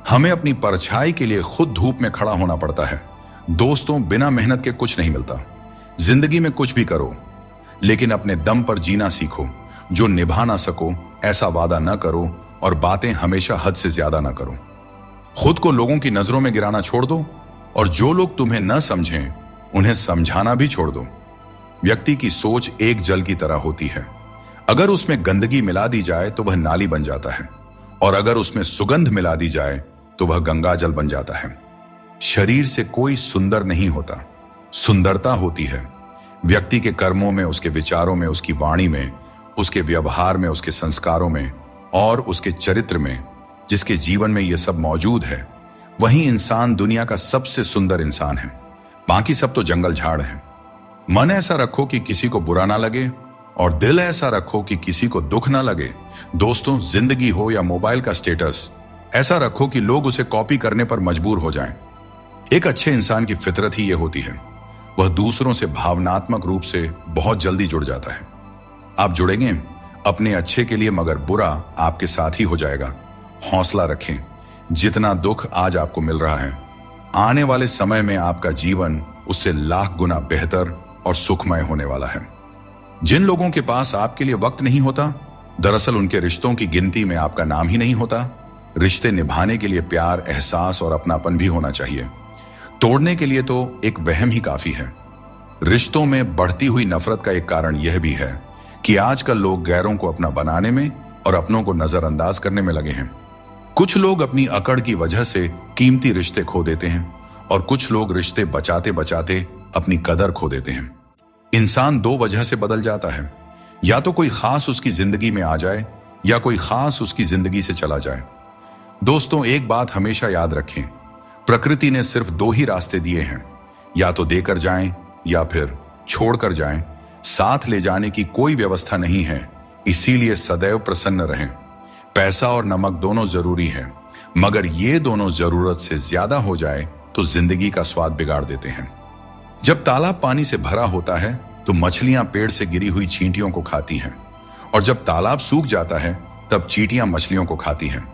हमें अपनी परछाई के लिए खुद धूप में खड़ा होना पड़ता है। दोस्तों, बिना मेहनत के कुछ नहीं मिलता। जिंदगी में कुछ भी करो, लेकिन अपने दम पर जीना सीखो। जो निभा ना सको ऐसा वादा न करो, और बातें हमेशा हद से ज्यादा ना करो। खुद को लोगों की नजरों में गिराना छोड़ दो, और जो लोग तुम्हें न समझें उन्हें समझाना भी छोड़ दो। व्यक्ति की सोच एक जल की तरह होती है। अगर उसमें गंदगी मिला दी जाए तो वह नाली बन जाता है, और अगर उसमें सुगंध मिला दी जाए तो वह गंगा जल बन जाता है। शरीर से कोई सुंदर नहीं होता, सुंदरता होती है व्यक्ति के कर्मों में, उसके विचारों में, उसकी वाणी में, उसके व्यवहार में, उसके संस्कारों में और उसके चरित्र में। जिसके जीवन में यह सब मौजूद है वही इंसान दुनिया का सबसे सुंदर इंसान है। बाकी सब तो जंगल झाड़ है। मन ऐसा रखो कि किसी को बुरा ना लगे, और दिल ऐसा रखो कि किसी को दुख ना लगे। दोस्तों, जिंदगी हो या मोबाइल का स्टेटस, ऐसा रखो कि लोग उसे कॉपी करने पर मजबूर हो जाएं। एक अच्छे इंसान की फितरत ही यह होती है, वह दूसरों से भावनात्मक रूप से बहुत जल्दी जुड़ जाता है। आप जुड़ेंगे अपने अच्छे के लिए, मगर बुरा आपके साथ ही हो जाएगा। हौसला रखें। जितना दुख आज आपको मिल रहा है, आने वाले समय में आपका जीवन उससे लाख गुना बेहतर और सुखमय होने वाला है। जिन लोगों के पास आपके लिए वक्त नहीं होता, दरअसल उनके रिश्तों की गिनती में आपका नाम ही नहीं होता। रिश्ते निभाने के लिए प्यार, एहसास और अपनापन भी होना चाहिए। तोड़ने के लिए तो एक वहम ही काफी है। रिश्तों में बढ़ती हुई नफरत का एक कारण यह भी है कि आजकल लोग गैरों को अपना बनाने में और अपनों को नजरअंदाज करने में लगे हैं। कुछ लोग अपनी अकड़ की वजह से कीमती रिश्ते खो देते हैं और कुछ लोग रिश्ते बचाते बचाते अपनी कदर खो देते हैं। इंसान दो वजह से बदल जाता है, या तो कोई खास उसकी जिंदगी में आ जाए या कोई खास उसकी जिंदगी से चला जाए। दोस्तों, एक बात हमेशा याद रखें, प्रकृति ने सिर्फ दो ही रास्ते दिए हैं, या तो देकर जाएं या फिर छोड़कर जाएं। साथ ले जाने की कोई व्यवस्था नहीं है, इसीलिए सदैव प्रसन्न रहें। पैसा और नमक दोनों जरूरी है, मगर ये दोनों जरूरत से ज्यादा हो जाए तो जिंदगी का स्वाद बिगाड़ देते हैं। जब तालाब पानी से भरा होता है तो मछलियां पेड़ से गिरी हुई चींटियों को खाती हैं, और जब तालाब सूख जाता है तब चींटियां मछलियों को खाती हैं।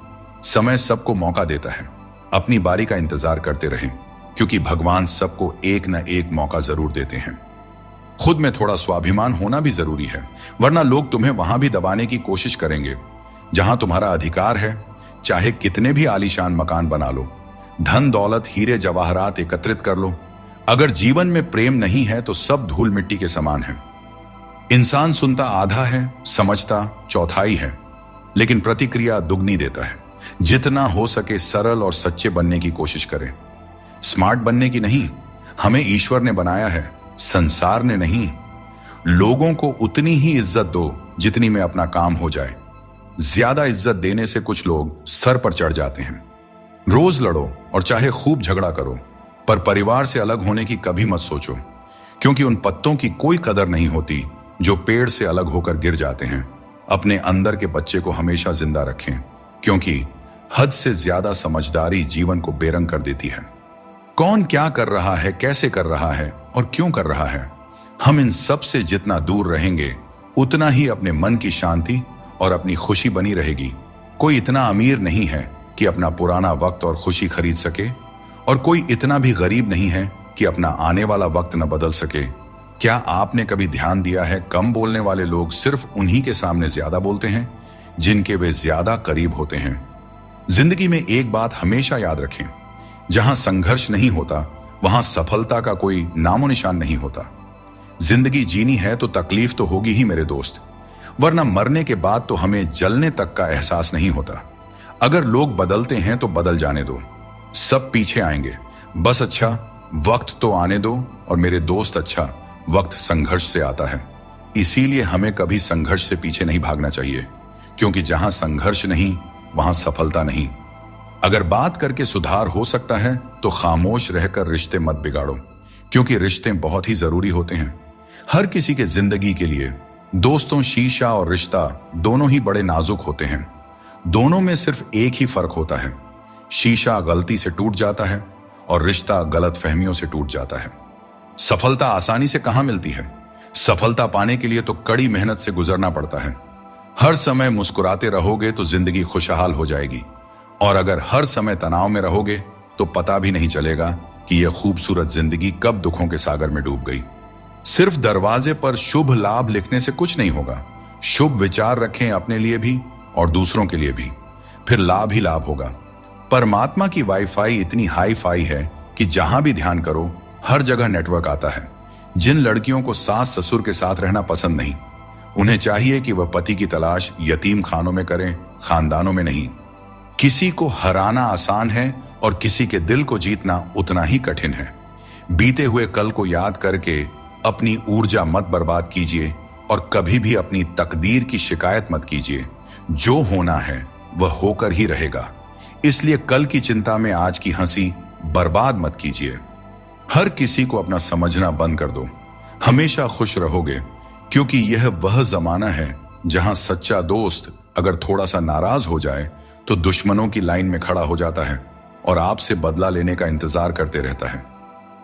समय सबको मौका देता है, अपनी बारी का इंतजार करते रहें, क्योंकि भगवान सबको एक न एक मौका जरूर देते हैं। खुद में थोड़ा स्वाभिमान होना भी जरूरी है, वरना लोग तुम्हें वहां भी दबाने की कोशिश करेंगे जहां तुम्हारा अधिकार है। चाहे कितने भी आलीशान मकान बना लो, धन दौलत हीरे जवाहरात एकत्रित कर लो, अगर जीवन में प्रेम नहीं है तो सब धूल मिट्टी के समान है। इंसान सुनता आधा है, समझता चौथाई है, लेकिन प्रतिक्रिया दुगनी देता है। जितना हो सके सरल और सच्चे बनने की कोशिश करें। स्मार्ट बनने की नहीं, हमें ईश्वर ने बनाया है, संसार ने नहीं। लोगों को उतनी ही इज्जत दो जितनी में अपना काम हो जाए। ज्यादा इज्जत देने से कुछ लोग सर पर चढ़ जाते हैं। रोज लड़ो और चाहे खूब झगड़ा करो, पर परिवार से अलग होने की कभी मत सोचो, क्योंकि उन पत्तों की कोई कदर नहीं होती जो पेड़ से अलग होकर गिर जाते हैं। अपने अंदर के बच्चे को हमेशा जिंदा रखें, क्योंकि हद से ज्यादा समझदारी जीवन को बेरंग कर देती है। कौन क्या कर रहा है, कैसे कर रहा है और क्यों कर रहा है, हम इन सब से जितना दूर रहेंगे उतना ही अपने मन की शांति और अपनी खुशी बनी रहेगी। कोई इतना अमीर नहीं है कि अपना पुराना वक्त और खुशी खरीद सके, और कोई इतना भी गरीब नहीं है कि अपना आने वाला वक्त न बदल सके। क्या आपने कभी ध्यान दिया है, कम बोलने वाले लोग सिर्फ उन्हीं के सामने ज्यादा बोलते हैं जिनके वे ज्यादा करीब होते हैं। जिंदगी में एक बात हमेशा याद रखें, जहां संघर्ष नहीं होता वहां सफलता का कोई नामो निशान नहीं होता। जिंदगी जीनी है तो तकलीफ तो होगी ही मेरे दोस्त, वरना मरने के बाद तो हमें जलने तक का एहसास नहीं होता। अगर लोग बदलते हैं तो बदल जाने दो, सब पीछे आएंगे। बस अच्छा वक्त तो आने दो, और मेरे दोस्त अच्छा वक्त संघर्ष से आता है। इसीलिए हमें कभी संघर्ष से पीछे नहीं भागना चाहिए, क्योंकि जहां संघर्ष नहीं वहां सफलता नहीं। अगर बात करके सुधार हो सकता है तो खामोश रहकर रिश्ते मत बिगाड़ो, क्योंकि रिश्ते बहुत ही जरूरी होते हैं हर किसी के जिंदगी के लिए। दोस्तों, शीशा और रिश्ता दोनों ही बड़े नाजुक होते हैं। दोनों में सिर्फ एक ही फर्क होता है, शीशा गलती से टूट जाता है और रिश्ता गलत फहमियों से टूट जाता है। सफलता आसानी से कहां मिलती है? सफलता पाने के लिए तो कड़ी मेहनत से गुजरना पड़ता है। हर समय मुस्कुराते रहोगे तो जिंदगी खुशहाल हो जाएगी, और अगर हर समय तनाव में रहोगे तो पता भी नहीं चलेगा कि यह खूबसूरत जिंदगी कब दुखों के सागर में डूब गई। सिर्फ दरवाजे पर शुभ लाभ लिखने से कुछ नहीं होगा। शुभ विचार रखें अपने लिए भी और दूसरों के लिए भी, फिर लाभ ही लाभ होगा। परमात्मा की वाईफाई इतनी हाई फाई है कि जहां भी ध्यान करो हर जगह नेटवर्क आता है। जिन लड़कियों को सास ससुर के साथ रहना पसंद नहीं, उन्हें चाहिए कि वह पति की तलाश यतीम खानों में करें, खानदानों में नहीं। किसी को हराना आसान है और किसी के दिल को जीतना उतना ही कठिन है। बीते हुए कल को याद करके अपनी ऊर्जा मत बर्बाद कीजिए, और कभी भी अपनी तकदीर की शिकायत मत कीजिए। जो होना है वह होकर ही रहेगा, इसलिए कल की चिंता में आज की हंसी बर्बाद मत कीजिए। हर किसी को अपना समझना बंद कर दो, हमेशा खुश रहोगे, क्योंकि यह वह जमाना है जहां सच्चा दोस्त अगर थोड़ा सा नाराज हो जाए तो दुश्मनों की लाइन में खड़ा हो जाता है और आपसे बदला लेने का इंतजार करते रहता है।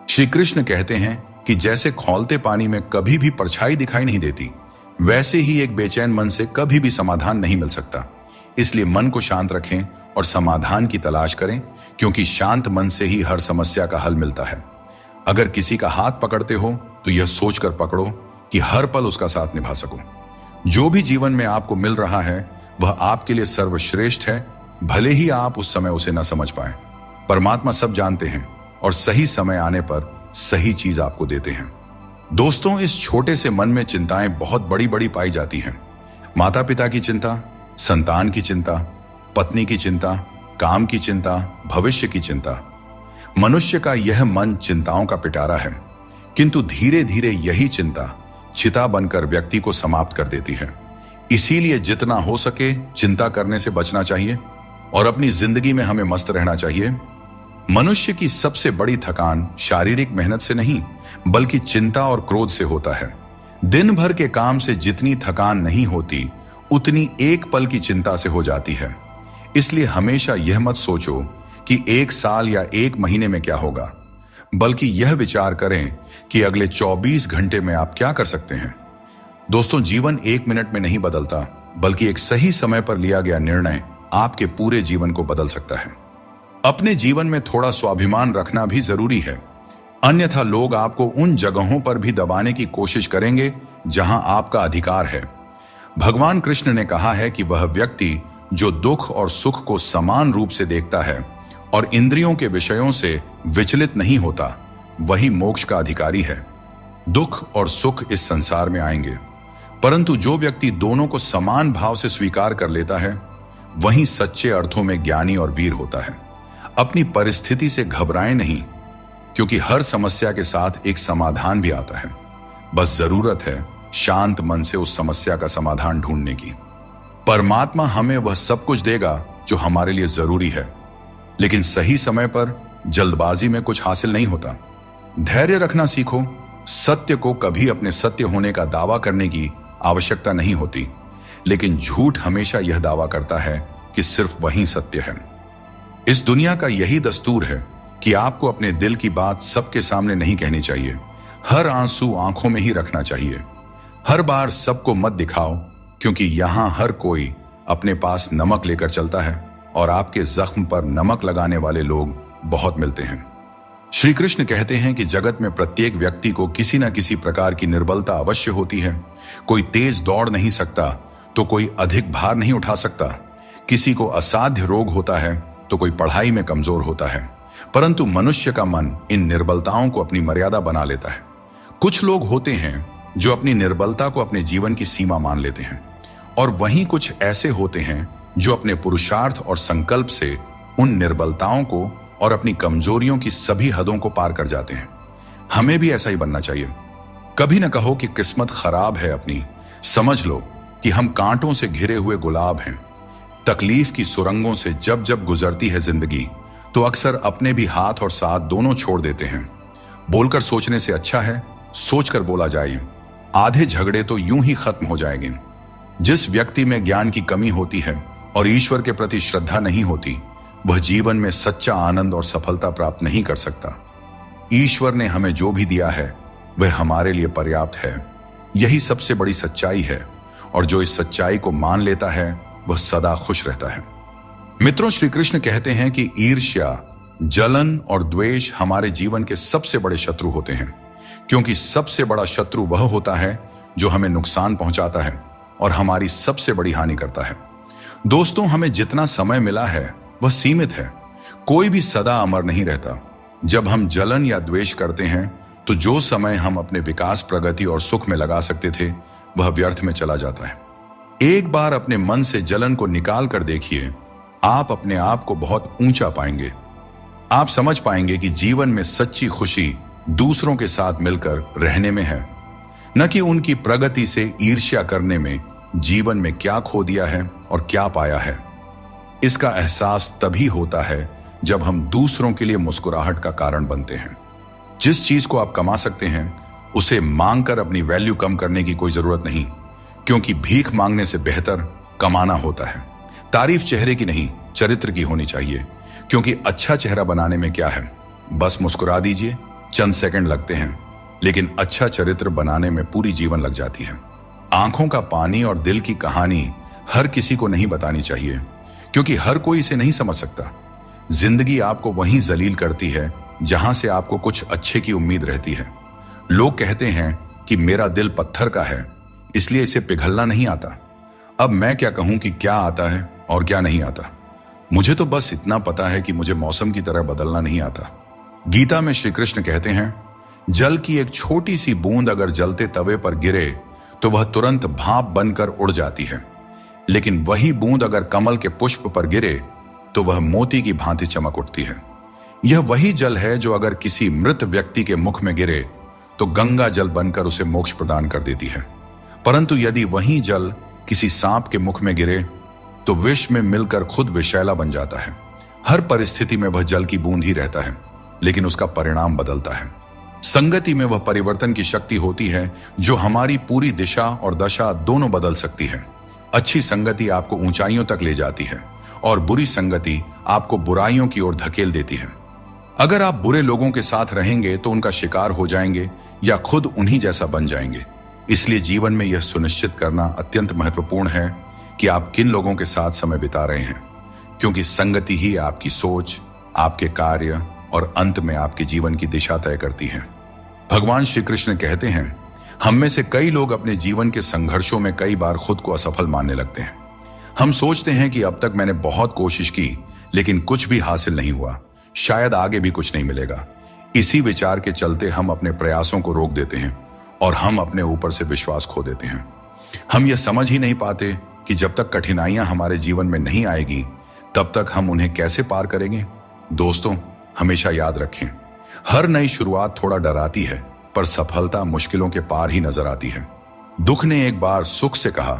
श्री कृष्ण कहते हैं कि जैसे खौलते पानी में कभी भी परछाई दिखाई नहीं देती, वैसे ही एक बेचैन मन से कभी भी समाधान नहीं मिल सकता। इसलिए मन को शांत रखें और समाधान की तलाश करें, क्योंकि शांत मन से ही हर समस्या का हल मिलता है। अगर किसी का हाथ पकड़ते हो तो यह सोचकर पकड़ो कि हर पल उसका साथ निभा सको। जो भी जीवन में आपको मिल रहा है वह आपके लिए सर्वश्रेष्ठ है, भले ही आप उस समय उसे न समझ पाए। परमात्मा सब जानते हैं और सही समय आने पर सही चीज आपको देते हैं। दोस्तों, इस छोटे से मन में चिंताएं बहुत बड़ी बड़ी पाई जाती हैं। माता पिता की चिंता, संतान की चिंता, पत्नी की चिंता, काम की चिंता, भविष्य की चिंता। मनुष्य का यह मन चिंताओं का पिटारा है, किंतु धीरे धीरे यही चिंता चिता बनकर व्यक्ति को समाप्त कर देती है। इसीलिए जितना हो सके चिंता करने से बचना चाहिए और अपनी जिंदगी में हमें मस्त रहना चाहिए। मनुष्य की सबसे बड़ी थकान शारीरिक मेहनत से नहीं, बल्कि चिंता और क्रोध से होता है। दिन भर के काम से जितनी थकान नहीं होती, उतनी एक पल की चिंता से हो जाती है। इसलिए हमेशा यह मत सोचो कि 1 साल या 1 महीने में क्या होगा, बल्कि यह विचार करें कि अगले 24 घंटे में आप क्या कर सकते हैं। दोस्तों, जीवन 1 मिनट में नहीं बदलता, बल्कि एक सही समय पर लिया गया निर्णय आपके पूरे जीवन को बदल सकता है। अपने जीवन में थोड़ा स्वाभिमान रखना भी जरूरी है, अन्यथा लोग आपको उन जगहों पर भी दबाने की कोशिश करेंगे जहां आपका अधिकार है। भगवान कृष्ण ने कहा है कि वह व्यक्ति जो दुख और सुख को समान रूप से देखता है और इंद्रियों के विषयों से विचलित नहीं होता, वही मोक्ष का अधिकारी है। दुख और सुख इस संसार में आएंगे, परंतु जो व्यक्ति दोनों को समान भाव से स्वीकार कर लेता है, वही सच्चे अर्थों में ज्ञानी और वीर होता है। अपनी परिस्थिति से घबराएं नहीं, क्योंकि हर समस्या के साथ एक समाधान भी आता है। बस जरूरत है शांत मन से उस समस्या का समाधान ढूंढने की। परमात्मा हमें वह सब कुछ देगा जो हमारे लिए जरूरी है, लेकिन सही समय पर जल्दबाजी में कुछ हासिल नहीं होता। धैर्य रखना सीखो। सत्य को कभी अपने सत्य होने का दावा करने की आवश्यकता नहीं होती, लेकिन झूठ हमेशा यह दावा करता है कि सिर्फ वही सत्य है। इस दुनिया का यही दस्तूर है कि आपको अपने दिल की बात सबके सामने नहीं कहनी चाहिए। हर आंसू आंखों में ही रखना चाहिए। हर बार सबको मत दिखाओ, क्योंकि यहां हर कोई अपने पास नमक लेकर चलता है और आपके जख्म पर नमक लगाने वाले लोग बहुत मिलते हैं। श्री कृष्ण कहते हैं कि जगत में प्रत्येक व्यक्ति को किसी न किसी प्रकार की निर्बलता अवश्य होती है। कोई तेज दौड़ नहीं सकता तो कोई अधिक भार नहीं उठा सकता। किसी को असाध्य रोग होता है तो कोई पढ़ाई में कमजोर होता है, परंतु मनुष्य का मन इन निर्बलताओं को अपनी मर्यादा बना लेता है। कुछ लोग होते हैं जो अपनी निर्बलता को अपने जीवन की सीमा मान लेते हैं, और वहीं कुछ ऐसे होते हैं जो अपने पुरुषार्थ और संकल्प से उन निर्बलताओं को और अपनी कमजोरियों की सभी हदों को पार कर जाते हैं। हमें भी ऐसा ही बनना चाहिए। कभी न कहो कि किस्मत खराब है अपनी, समझ लो कि हम कांटों से घिरे हुए गुलाब हैं। तकलीफ की सुरंगों से जब जब गुजरती है जिंदगी, तो अक्सर अपने भी हाथ और साथ दोनों छोड़ देते हैं। बोलकर सोचने से अच्छा है सोचकर बोला जाए। आधे झगड़े तो यूं ही खत्म हो जाएंगे। जिस व्यक्ति में ज्ञान की कमी होती है और ईश्वर के प्रति श्रद्धा नहीं होती, वह जीवन में सच्चा आनंद और सफलता प्राप्त नहीं कर सकता। ईश्वर ने हमें जो भी दिया है वह हमारे लिए पर्याप्त है। यही सबसे बड़ी सच्चाई है, और जो इस सच्चाई को मान लेता है वह सदा खुश रहता है। मित्रों, श्री कृष्ण कहते हैं कि ईर्ष्या, जलन और द्वेष हमारे जीवन के सबसे बड़े शत्रु होते हैं, क्योंकि सबसे बड़ा शत्रु वह होता है जो हमें नुकसान पहुंचाता है और हमारी सबसे बड़ी हानि करता है। दोस्तों, हमें जितना समय मिला है वह सीमित है। कोई भी सदा अमर नहीं रहता। जब हम जलन या द्वेष करते हैं तो जो समय हम अपने विकास, प्रगति और सुख में लगा सकते थे वह व्यर्थ में चला जाता है। एक बार अपने मन से जलन को निकाल कर देखिए, आप अपने आप को बहुत ऊंचा पाएंगे। आप समझ पाएंगे कि जीवन में सच्ची खुशी दूसरों के साथ मिलकर रहने में है, न कि उनकी प्रगति से ईर्ष्या करने में। जीवन में क्या खो दिया है और क्या पाया है, इसका एहसास तभी होता है जब हम दूसरों के लिए मुस्कुराहट का कारण बनते हैं। जिस चीज को आप कमा सकते हैं उसे मांगकर अपनी वैल्यू कम करने की कोई जरूरत नहीं, क्योंकि भीख मांगने से बेहतर कमाना होता है। तारीफ चेहरे की नहीं, चरित्र की होनी चाहिए, क्योंकि अच्छा चेहरा बनाने में क्या है, बस मुस्कुरा दीजिए, चंद सेकंड लगते हैं, लेकिन अच्छा चरित्र बनाने में पूरी जीवन लग जाती है। आंखों का पानी और दिल की कहानी हर किसी को नहीं बतानी चाहिए, क्योंकि हर कोई इसे नहीं समझ सकता। जिंदगी आपको वहीं जलील करती है जहां से आपको कुछ अच्छे की उम्मीद रहती है। लोग कहते हैं कि मेरा दिल पत्थर का है, इसलिए इसे पिघलना नहीं आता। अब मैं क्या कहूं कि क्या आता है और क्या नहीं आता। मुझे तो बस इतना पता है कि मुझे मौसम की तरह बदलना नहीं आता। गीता में श्री कृष्ण कहते हैं, जल की एक छोटी सी बूंद अगर जलते तवे पर गिरे तो वह तुरंत भाप बनकर उड़ जाती है, लेकिन वही बूंद अगर कमल के पुष्प पर गिरे तो वह मोती की भांति चमक उठती है। यह वही जल है जो अगर किसी मृत व्यक्ति के मुख में गिरे तो गंगा जल बनकर उसे मोक्ष प्रदान कर देती है। परंतु यदि वही जल किसी सांप के मुख में गिरे तो विष में मिलकर खुद विषैला बन जाता है। हर परिस्थिति में वह जल की बूंद ही रहता है, लेकिन उसका परिणाम बदलता है। संगति में वह परिवर्तन की शक्ति होती है जो हमारी पूरी दिशा और दशा दोनों बदल सकती है। अच्छी संगति आपको ऊंचाइयों तक ले जाती है और बुरी संगति आपको बुराइयों की ओर धकेल देती है। अगर आप बुरे लोगों के साथ रहेंगे तो उनका शिकार हो जाएंगे या खुद उन्हीं जैसा बन जाएंगे। इसलिए जीवन में यह सुनिश्चित करना अत्यंत महत्वपूर्ण है कि आप किन लोगों के साथ समय बिता रहे हैं, क्योंकि संगति ही आपकी सोच, आपके कार्य और अंत में आपके जीवन की दिशा तय करती है। भगवान श्री कृष्ण कहते हैं, हम में से कई लोग अपने जीवन के संघर्षों में कई बार खुद को असफल मानने लगते हैं। हम सोचते हैं कि अब तक मैंने बहुत कोशिश की लेकिन कुछ भी हासिल नहीं हुआ, शायद आगे भी कुछ नहीं मिलेगा। इसी विचार के चलते हम अपने प्रयासों को रोक देते हैं और हम अपने ऊपर से विश्वास खो देते हैं। हम यह समझ ही नहीं पाते कि जब तक कठिनाइयां हमारे जीवन में नहीं आएगी तब तक हम उन्हें कैसे पार करेंगे। दोस्तों, हमेशा याद रखें, हर नई शुरुआत थोड़ा डराती है, पर सफलता मुश्किलों के पार ही नजर आती है। दुख ने एक बार सुख से कहा,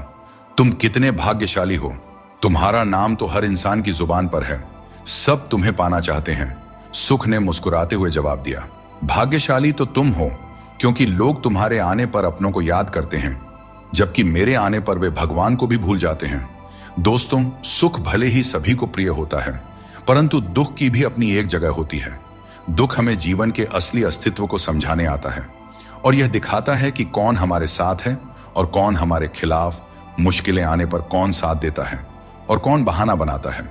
तुम कितने भाग्यशाली हो, तुम्हारा नाम तो हर इंसान की जुबान पर है, सब तुम्हें पाना चाहते हैं। सुख ने मुस्कुराते हुए जवाब दिया, भाग्यशाली तो तुम हो क्योंकि लोग तुम्हारे आने पर अपनों को याद करते हैं, जबकि मेरे आने पर वे भगवान को भी भूल जाते हैं। दोस्तों, सुख भले ही सभी को प्रिय होता है, परंतु दुख की भी अपनी एक जगह होती है। दुख हमें जीवन के असली अस्तित्व को समझाने आता है और यह दिखाता है कि कौन हमारे साथ है और कौन हमारे खिलाफ, मुश्किलें आने पर कौन साथ देता है और कौन बहाना बनाता है।